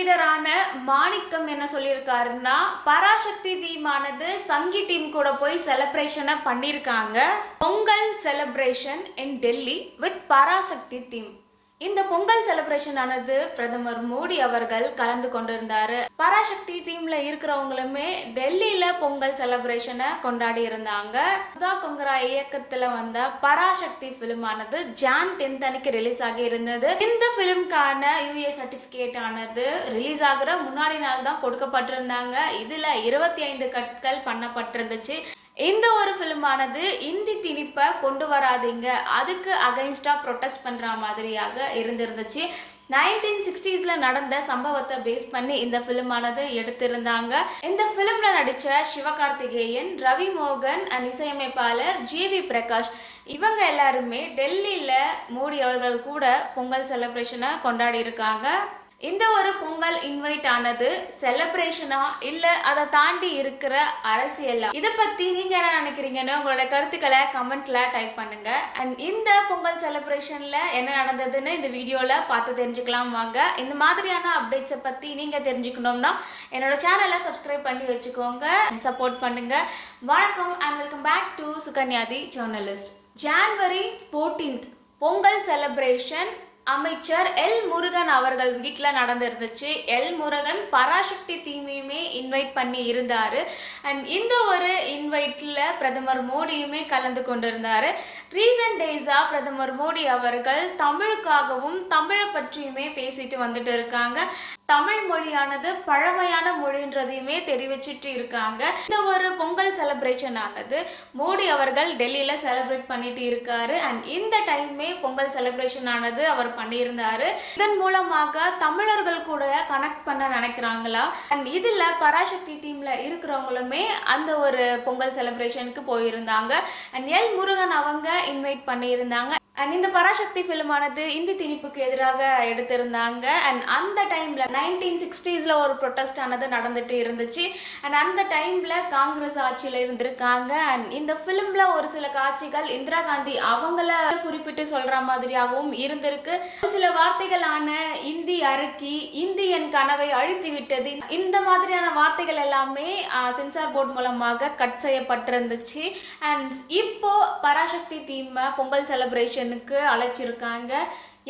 லீடரான மாணிக்கம் என்ன சொல்லியிருக்காருன்னா, பராசக்தி டீமானது சங்கி டீம் கூட போய் செலிப்ரேஷனை பண்ணியிருக்காங்க. Pongal celebration in Delhi with Parasakthi team. இந்த பொங்கல் செலிப்ரேஷன் ஆனது பிரதமர் மோடி அவர்கள் கலந்து கொண்டிருந்தாரு. பராசக்தி டீம்ல இருக்கிறவங்களுமே டெல்லியில பொங்கல் செலிப்ரேஷனை கொண்டாடி இருந்தாங்க. சுதா கொங்கரா இயக்கத்துல வந்த பராசக்தி பிலிம் ஆனது ஜான் 10 அன்னைக்கு ரிலீஸ் ஆகி இருந்தது. இந்த பிலிம்கான UA சர்டிபிகேட் ஆனது ரிலீஸ் ஆகுற முன்னாடி நாள் தான் கொடுக்கப்பட்டிருந்தாங்க. இதுல 25 கட்கள் பண்ணப்பட்டிருந்துச்சு. இந்த ஒரு ஃபிலிமானது இந்தி திணிப்பை கொண்டு வராதீங்க, அதுக்கு அகைன்ஸ்டா ப்ரொட்டஸ்ட் பண்ற மாதிரியாக இருந்திருந்துச்சு. 1960s நடந்த சம்பவத்தை பேஸ் பண்ணி இந்த ஃபிலிமானது எடுத்திருந்தாங்க. இந்த ஃபிலிம்ல நடிச்ச சிவகார்த்திகேயன், ரவி மோகன் அண்ட் இசையமைப்பாளர் GV பிரகாஷ் இவங்க எல்லாருமே டெல்லியில மோடி அவர்கள் கூட பொங்கல் செலிப்ரேஷனை கொண்டாடி இருக்காங்க. இந்த ஒரு பொங்கல் இன்வைட் ஆனது செலிப்ரேஷனா இல்ல அதை தாண்டி இருக்கிற அரசியலா, இதை பத்தி நீங்க என்ன நினைக்கிறீங்கன்னு உங்களோட கருத்துக்களை கமெண்ட்ல டைப் பண்ணுங்க. அண்ட் இந்த பொங்கல் செலிப்ரேஷன்ல என்ன நடந்ததுன்னு இந்த வீடியோல பார்த்து தெரிஞ்சுக்கலாம் வாங்க. இந்த மாதிரியான அப்டேட்ஸை பத்தி நீங்க தெரிஞ்சுக்கணும்னா என்னோட சேனலை சப்ஸ்கிரைப் பண்ணி வச்சுக்கோங்க, சப்போர்ட் பண்ணுங்க. வணக்கம் அண்ட் வெல்கம் பேக் டு சுகன்யாதி journalist. January 14th Pongal celebration அமைச்சர் எல் முருகன் அவர்கள் வீட்டில் நடந்திருந்துச்சு. எல் முருகன் பராசக்தி டீமையுமே இன்வைட் பண்ணி இருந்தாரு. அண்ட் இந்த ஒரு இன்வைட்டில் பிரதமர் மோடியுமே கலந்து கொண்டிருந்தாரு. ரீசன்ட் டேஸாக பிரதமர் மோடி அவர்கள் தமிழுக்காகவும் தமிழை பற்றியுமே பேசிட்டு வந்துட்டு இருக்காங்க. தமிழ் மொழியானது பழமையான மொழின்றதையுமே தெரிவிச்சிட்டு இருக்காங்க. இந்த ஒரு பொங்கல் செலிப்ரேஷன் ஆனது மோடி அவர்கள் டெல்லியில செலிப்ரேட் பண்ணிட்டு இருக்காரு. அண்ட் இந்த டைமே பொங்கல் செலிப்ரேஷன் ஆனது அவர் பண்ணியிருந்தாரு. இதன் மூலமாக தமிழர்கள் கூட கனெக்ட் பண்ண நினைக்கிறாங்களா? அண்ட் இதுல பராசக்தி டீம்ல இருக்கிறவங்களுமே அந்த ஒரு பொங்கல் செலிப்ரேஷனுக்கு போயிருந்தாங்க. அண்ட் எல் முருகன் அவங்க இன்வைட் பண்ணியிருந்தாங்க. அண்ட் இந்த பராசக்தி ஃபிலிமானது இந்தி திணிப்புக்கு எதிராக எடுத்திருந்தாங்க. அண்ட் அந்த டைமில் 1960s ஒரு ப்ரொட்டஸ்ட் ஆனது நடந்துட்டு இருந்துச்சு. அண்ட் அந்த டைமில் காங்கிரஸ் ஆட்சியில் இருந்திருக்காங்க. அண்ட் இந்த ஃபிலிமில் ஒரு சில காட்சிகள் இந்திரா காந்தி அவங்கள குறிப்பிட்டு சொல்கிற மாதிரியாகவும் இருந்திருக்கு. ஒரு சில வார்த்தைகளான இந்தி அரக்கி, இந்தி என் கனவை அழித்து விட்டது, இந்த மாதிரியான வார்த்தைகள் எல்லாமே சென்சார் போர்டு மூலமாக கட் செய்யப்பட்டிருந்துச்சு. அண்ட் இப்போ பராசக்தி டீம் பொங்கல் செலிப்ரேஷன் அழைச்சிருக்காங்க.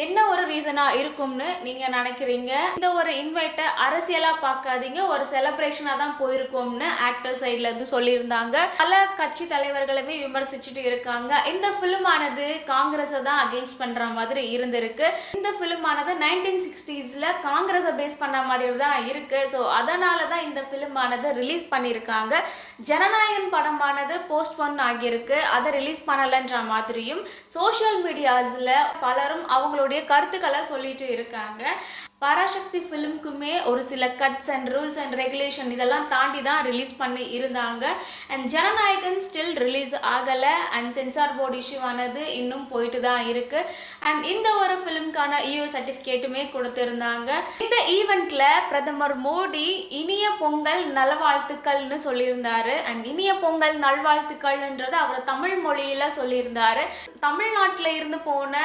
என்ன ஒரு ரீசனா இருக்கும்னு நீங்க நினைக்கிறீங்க? இந்த ஒரு இன்வைட்டை அரசியலா பார்க்காதீங்க, ஒரு செலிப்ரேஷனா தான் போயிருக்கோம்னு ஆக்டர் சைட்ல இருந்து சொல்லியிருந்தாங்க. பல கட்சி தலைவர்களுமே விமர்சிச்சுட்டு இருக்காங்க. இந்த பிலிமானது காங்கிரஸை தான் அகெயின்ஸ்ட் பண்ற மாதிரி இருந்திருக்கு. இந்த பிலிமானது 1960s காங்கிரஸை பேஸ் பண்ண மாதிரி தான் இருக்கு. ஸோ அதனால தான் இந்த பிலிமானது ரிலீஸ் பண்ணியிருக்காங்க. ஜனநாயகன் படமானது போஸ்ட்போன் ஆகியிருக்கு, அதை ரிலீஸ் பண்ணலன்ற மாதிரியும் சோஷியல் மீடியாஸ்ல பலரும் அவங்களோட கருத்துக்களை சொல்லிட்டு இருக்காங்க. பராசக்தி ஃபிலிம்க்குமே ஒரு சில cuts and rules and regulation இதெல்லாம் தாண்டி தான் ரிலீஸ் பண்ணி இருந்தாங்க. அண்ட் ஜனநாயகன் ஸ்டில் ரிலீஸ் ஆகலை. அண்ட் சென்சார் போர்டு இஷ்யூ ஆனது இன்னும் போயிட்டு தான் இருக்கு. அண்ட் இந்த ஒரு ஃபிலிம்கான UA சர்டிஃபிகேட்டுமே கொடுத்திருந்தாங்க. இந்த ஈவெண்ட்ல பிரதமர் மோடி இனிய பொங்கல் நல்வாழ்த்துக்கள்னு சொல்லியிருந்தாரு. அண்ட் இனிய பொங்கல் நல்வாழ்த்துக்கள்ன்றது அவர் தமிழ் மொழியில சொல்லியிருந்தாரு. தமிழ்நாட்டில் இருந்து போன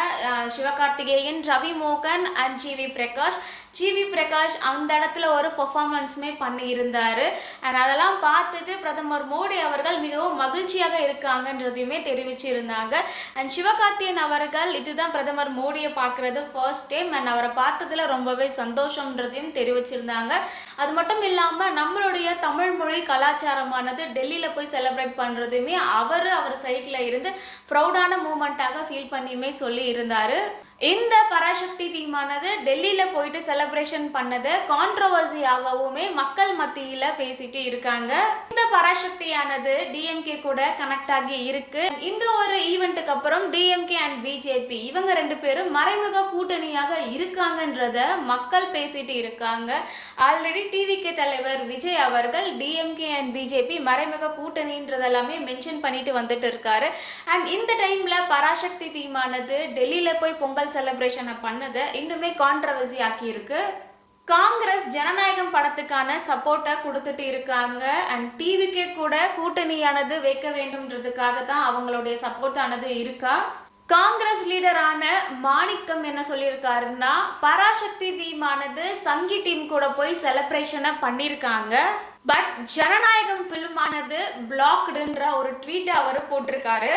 சிவகார்த்திகேயன், ரவி மோகன் அண்ட் GV பிரகாஷ் அந்த இடத்துல ஒரு பெர்ஃபார்மன்ஸுமே பண்ணி இருந்தாரு. அண்ட் அதெல்லாம் பார்த்துட்டு பிரதமர் மோடி அவர்கள் மிகவும் மகிழ்ச்சியாக இருக்காங்கன்றதையுமே தெரிவிச்சிருந்தாங்க. அண்ட் சிவகார்த்திகேயன் அவர்கள் இதுதான் பிரதமர் மோடியை பார்க்கறது ஃபர்ஸ்ட் டைம். அண்ட் அவரை பார்த்ததுல ரொம்பவே சந்தோஷம்ன்றதையும் தெரிவிச்சிருந்தாங்க. அது மட்டும் இல்லாமல் நம்மளுடைய தமிழ் மொழி கலாச்சாரமானது டெல்லியில் போய் செலிப்ரேட் பண்ணுறதுமே அவர் சைட்ல இருந்து ப்ரௌடான மூமெண்ட்டாக ஃபீல் பண்ணியுமே சொல்லி இருந்தாரு. இந்த பராசக்தி டீமானது டெல்லியில போயிட்டு செலிப்ரேஷன் பண்ணது கான்ட்ரோவர்சியாகவுமே மக்கள் மத்தியில பேசிட்டு இருக்காங்க. இந்த பராசக்தியானது DMK கூட கனெக்ட் ஆகி இருக்கு. இந்த ஒரு ஈவெண்ட்டுக்கு அப்புறம் DMK அண்ட் BJP இவங்க ரெண்டு பேரும் மறைமுக கூட்டணியாக இருக்காங்கன்றத மக்கள் பேசிட்டு இருக்காங்க. ஆல்ரெடி TVK தலைவர் விஜய் அவர்கள் DMK அண்ட் BJP மறைமுக கூட்டணின்றதெல்லாமே மென்ஷன் பண்ணிட்டு வந்துட்டு இருக்காரு. அண்ட் இந்த டைம்ல பராசக்தி டீமானது டெல்லியில போய் பொங்கல் செலிப்ரேஷனை பண்ணதை இன்னுமே கான்ட்ரோவர்சி ஆக்கி இருக்கு. காங்கிரஸ் ஜனநாயகம் படத்துக்கான சப்போர்ட்டை கொடுத்துட்டு இருக்காங்க. அண்ட் டிவிக்கே கூட கூட்டணியானது வைக்க வேண்டும்ன்றதுக்காக தான் அவங்களுடைய சப்போர்ட் ஆனது இருக்கா. காங்கிரஸ் லீடரான மாணிக்கம் என்ன சொல்லியிருக்காருன்னா, பராசக்தி டீமானது சங்கி டீம் கூட போய் செலிப்ரேஷனை பண்ணியிருக்காங்க. பட் ஜனநாயகம் ஃபிலிமானது பிளாக்டுன்ற ஒரு ட்வீட்டை அவர் போட்டிருக்காரு.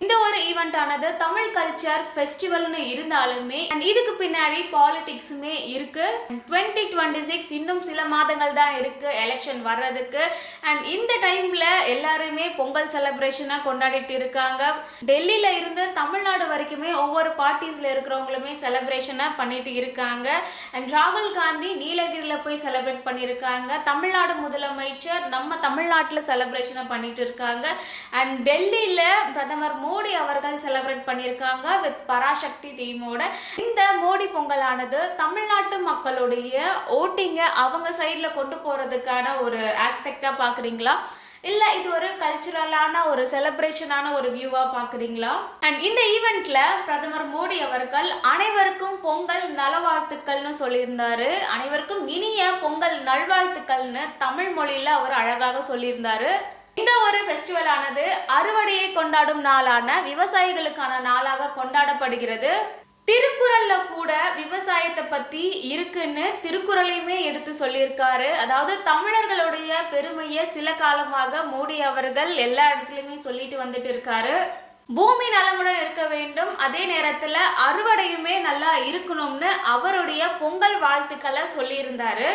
இந்த ஒரு ஈவெண்ட் ஆனது தமிழ் கல்ச்சர் ஃபெஸ்டிவல்னு இருந்தாலுமே இதுக்கு பின்னாடி பாலிடிக்ஸுமே இருக்கு. 2026 இன்னும் சில மாதங்கள் தான் இருக்கு எலெக்ஷன் வர்றதுக்கு. அண்ட் இந்த டைம்ல எல்லாருமே பொங்கல் செலிப்ரேஷனா கொண்டாடிட்டு இருக்காங்க. டெல்லியில இருந்து தமிழ்நாடு வரைக்குமே ஒவ்வொரு பார்ட்டிஸ்ல இருக்கிறவங்களுமே செலிப்ரேஷனா பண்ணிட்டு இருக்காங்க. அண்ட் ராகுல் காந்தி நீலகிரியில போய் செலிப்ரேட் பண்ணியிருக்காங்க. தமிழ்நாடு முதலமைச்சர் நம்ம தமிழ்நாட்டில் செலிப்ரேஷனை பண்ணிட்டு இருக்காங்க. அண்ட் டெல்லியில பிரதமர் மோடி அவர்கள் செலிப்ரேட் பண்ணியிருக்காங்க வித் பராசக்தி டீமோட. இந்த மோடி பொங்கலானது தமிழ்நாட்டு மக்களுடைய ஓட்டிங்கை அவங்க சைடில் கொண்டு போகிறதுக்கான ஒரு ஆஸ்பெக்டாக பார்க்குறீங்களா, இல்லை இது ஒரு கல்ச்சுரலான ஒரு செலிப்ரேஷனான ஒரு வியூவாக பார்க்குறீங்களா? அண்ட் இந்த ஈவெண்ட்ல பிரதமர் மோடி அவர்கள் அனைவருக்கும் பொங்கல் நலவாழ்த்துக்கள்னு சொல்லியிருந்தாரு. அனைவருக்கும் இனிய பொங்கல் நல்வாழ்த்துக்கள்னு தமிழ் மொழியில் அவர் அழகாக சொல்லியிருந்தாரு. இந்த ஒரு ஃபெஸ்டிவல் ஆனது அறுவடையை கொண்டாடும் நாளான விவசாயிகளுக்கான நாளாக கொண்டாடப்படுகிறது. திருக்குறள்ல கூட விவசாயத்தை பத்தி இருக்குன்னு திருக்குறளையுமே எடுத்து சொல்லியிருக்காரு. அதாவது தமிழர்களுடைய பெருமையை சில காலமாக மோடி அவர்கள் எல்லா இடத்துலையுமே சொல்லிட்டு வந்துட்டு இருக்காரு. பூமி நலமுடன் இருக்க வேண்டும், அதே நேரத்துல அறுவடையுமே நல்லா இருக்கணும்னு அவருடைய பொங்கல் வாழ்த்துக்களை சொல்லியிருந்தாரு.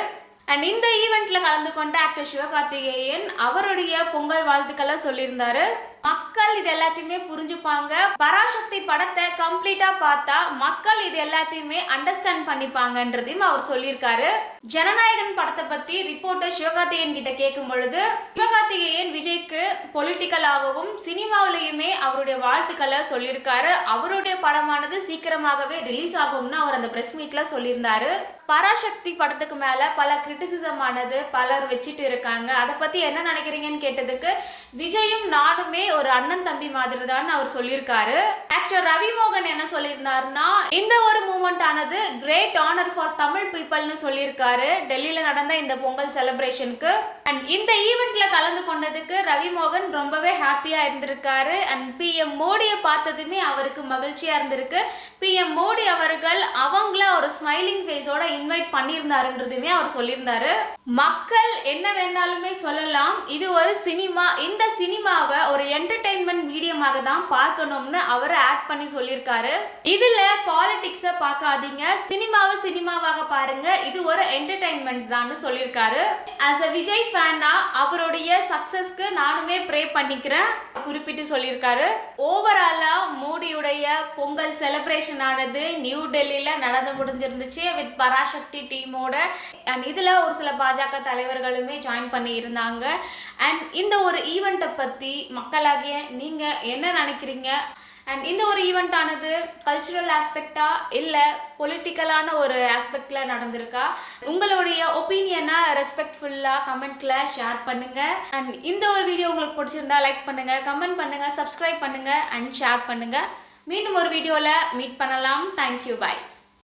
அண்ட் இந்த ஈவெண்ட்ல கலந்து கொண்ட ஆக்டர் சிவகார்த்திகேயன் அவருடைய பொங்கல் வாழ்த்துக்களை சொல்லியிருந்தாரு. மக்கள் இது எல்லாத்தையுமே புரிஞ்சுப்பாங்க. பராசக்தி படத்தை கம்ப்ளீட்டா பார்த்தா மக்கள் இது எல்லாத்தையுமே அண்டர்ஸ்டாண்ட் பண்ணிப்பாங்கன்றதையும் அவர் சொல்லியிருக்காரு. ஜனநாயகன் படத்தை பத்தி ரிப்போர்ட்டர் சிவகார்த்திகேயன் கிட்ட கேட்கும் பொழுது சிவகார்த்திகேயன் விஜய்க்கு பொலிட்டிக்கலாகவும் சினிமாவிலையுமே அவருடைய வாழ்த்துக்களை சொல்லியிருக்காரு. அவருடைய படமானது சீக்கிரமாகவே ரிலீஸ் ஆகும்னு அவர் அந்த பிரஸ் மீட்ல சொல்லியிருந்தாரு. பராசக்தி படத்துக்கு மேல பல கிரிட்டிசிசம் ஆனது பலர் வச்சுட்டு இருக்காங்க. அதை பத்தி என்ன நினைக்கிறீங்கன்னு கேட்டதுக்கு விஜயும் நானுமே ஒரு அண்ணன் தம்பி மாதிரி தான் அவர் சொல்லியிருக்காரு. ஆக்டர் ரவி மோகன் என்ன சொல்லியிருந்தாருன்னா, இந்த ஒரு மூமெண்ட் ஆனது கிரேட் ஆனர் ஃபார் தமிழ் பீப்பிள்னு சொல்லியிருக்காரு டெல்லியில நடந்த இந்த பொங்கல் செலிப்ரேஷனுக்கு. அண்ட் இந்த ஈவெண்ட்ல கலந்து கொண்டதுக்கு ரவி மோகன் ரொம்பவே ஹாப்பியா இருந்திருக்காரு. அண்ட் PM மோடியை பார்த்ததுமே அவருக்கு மகிழ்ச்சியா இருந்திருக்கு. PM மோடி அவர்கள் அவங்கள ஒரு ஸ்மைலிங் ஃபேஸோட இன்வைட் பண்ணியிருந்தாருன்றதுமே அவர் சொல்லியிருந்தாரு. மக்கள் என்ன வேணாலுமே சொல்லலாம், இது ஒரு சினிமா, இந்த சினிமாவை ஒரு என்டர்டெயின்மெண்ட் மீடியமாக தான் பார்க்கணும்னு அவர் ஆட் பண்ணி சொல்லியிருக்காரு. இதுல பாலிடிக்ஸை பார்க்காதீங்க, சினிமாவை சினிமாவாக பாருங்க, இது ஒரு என்டர்டெயின்மெண்ட் தான் சொல்லியிருக்காரு. ஆஸ் அ விஜய் ஃபேனா அவருடைய சக்சஸ்க்கு நானுமே ப்ரே பண்ணிக்கிறேன் குறிப்பிட்டு சொல்லியிருக்காரு. ஓவராலா மோடியுடைய பொங்கல் செலிப்ரேஷன் ஆனது நியூ டெல்லியில நடந்து முடிஞ்சிருந்துச்சு வித் பராசக்தி டீமோட. அண்ட் இதுல ஒரு சில பாஜக தலைவர்களுமே ஜாயின் பண்ணி இருந்தாங்க. அண்ட் இந்த ஒரு ஈவெண்ட்டை பத்தி மக்களாகிய நீங்க என்ன நினைக்கிறீங்க? அண்ட் இந்த ஒரு ஈவெண்ட் ஆனது கல்ச்சுரல் ஆஸ்பெக்டா இல்லை பொலிட்டிக்கலான ஒரு ஆஸ்பெக்ட்ல நடந்திருக்கா? உங்களுடைய ஒப்பீனியனை ரெஸ்பெக்ட்ஃபுல்லாக கமெண்ட்ல ஷேர் பண்ணுங்க. அண்ட் இந்த ஒரு வீடியோ உங்களுக்கு பிடிச்சிருந்தா லைக் பண்ணுங்க, கமெண்ட் பண்ணுங்க, சப்ஸ்கிரைப் பண்ணுங்க அண்ட் ஷேர் பண்ணுங்க. மீண்டும் ஒரு வீடியோவில் மீட் பண்ணலாம். தேங்க்யூ, பாய்.